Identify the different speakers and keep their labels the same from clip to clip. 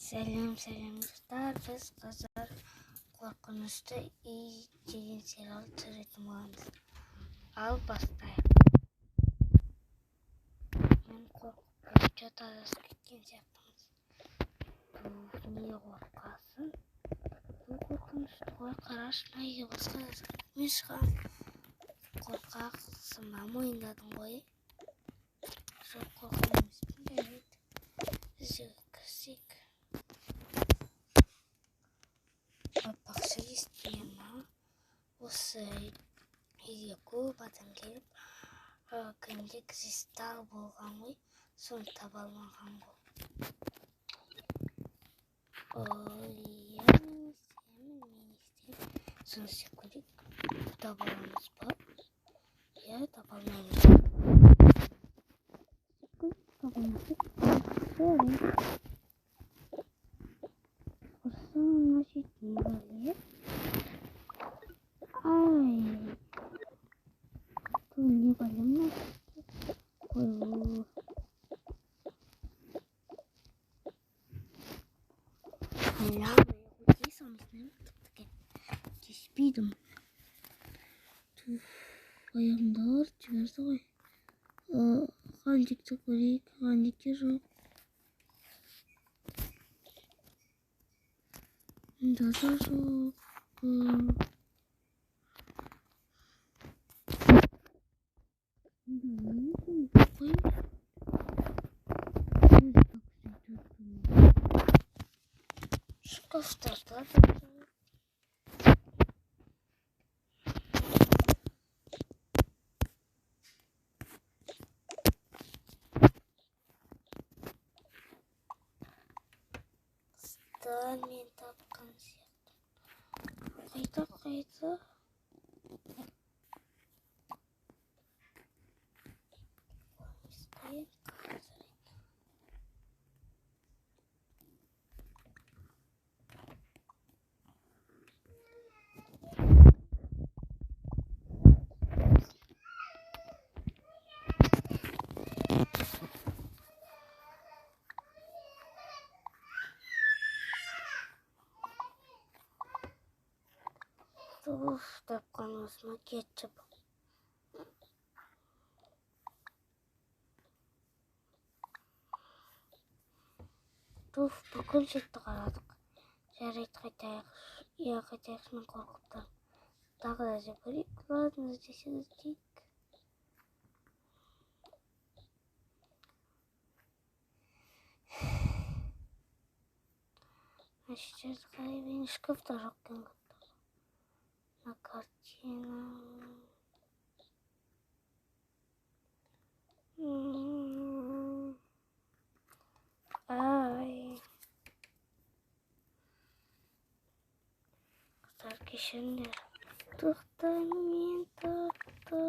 Speaker 1: Сәлем достар, біз қазір қорқынышты үй деген сериал түсіретін боламыз. Ал бастайық. Мен қорқып жат адасып кеткен сияқтымыз. Не қорқасың? Бұл қорқынышты ғой, қарашы, неге басқа да мен шығамын. Қорқақсың ба, мойындадың ғой? Жоқ, қорқам емеспін, жарайды. Біздегі кірсек. Бақша естіген ма? Осы үйге көп адам келіп, кімде кристалл болған ғой, соны таба алмаған ғой. Иә, мен істеймін. Соны істеп көрейік. Таба аламыз ба? Иә, таба алмаймыз. Таба алмасақ, жарайды. Осыны жетіне бәле. Ай, бұл не бәлем ма? Қой. Hala, я сам не знаю, кто такая. Здесь видим. Тут аяғымда бар, жіберді ғой. Қандикті көрейік, қандикте жоқ. Мұнда да жоқ. Шкафтарда да мен тапқан сияқты. Қайда? Тапқан осыма кетчіп. Бүкіл жетті қарадық. Жарайды, қайтайық. Иә, қайтайық, мен қорқыптым. Тағы да жеп көрейік. Ладно, іздейік. Жерді қарай бейін шкафта жоқ кен көтті. На картина. Ай. Қыздар кешіріңдер. Тоқта, мен тапты.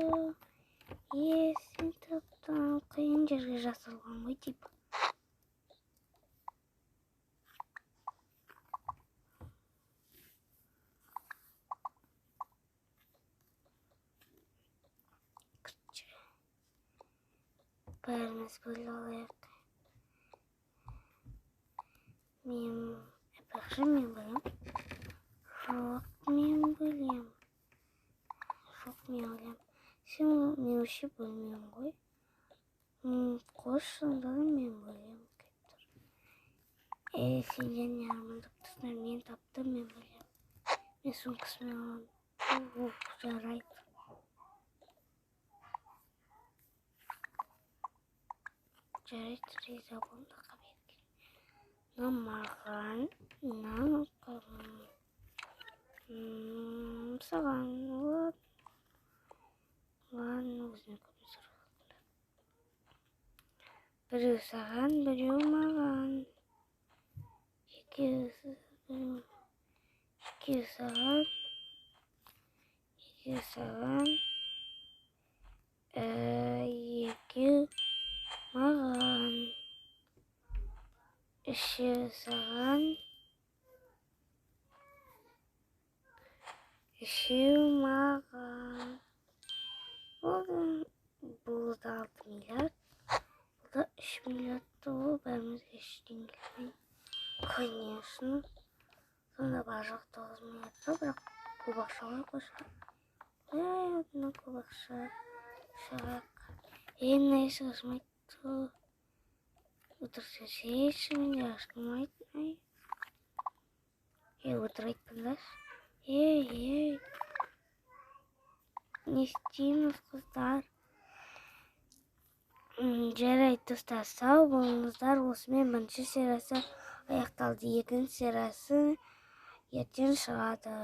Speaker 1: Сен таптың. Қиын жерге жасалған ғой дейп. Бәріміз бөлі алайық. Бақшы мен бөлем. Жоқ, мен бөлем. Сен мен өше бөлмеймін ғой. Қош, сонда да мен бөлем. Сенден не армандық тұсына мен таптым, мен бөлем. Мен сумкасымен алам. Жарайды. Жарайды, риза болдым қабетке. Маған, саған, ладно, өзіне көбі сұрақында. Біреу саған, біреу маған. Екеу саған. Екеу маған. Үшеу саған. Үшеу маған. Бұл да 6 миллиард. Бұл да 3 миллиардты ол бәрімізге ештен келмей. Конечно. Сонда бар жоқ 9 минутта, бірақ көп ақша ғой қойса. Одна көп ақша. Шақ. Мына есік ашылмайды. Отырсайшы, менде ашылмайды. Отырайық тыңдаш. Ей. Не істейміз, қыздар? Жарайды, достар, сау болыңыздар. Осымен бірінші сериясы аяқталды. Екінші сериясы ертең шығады.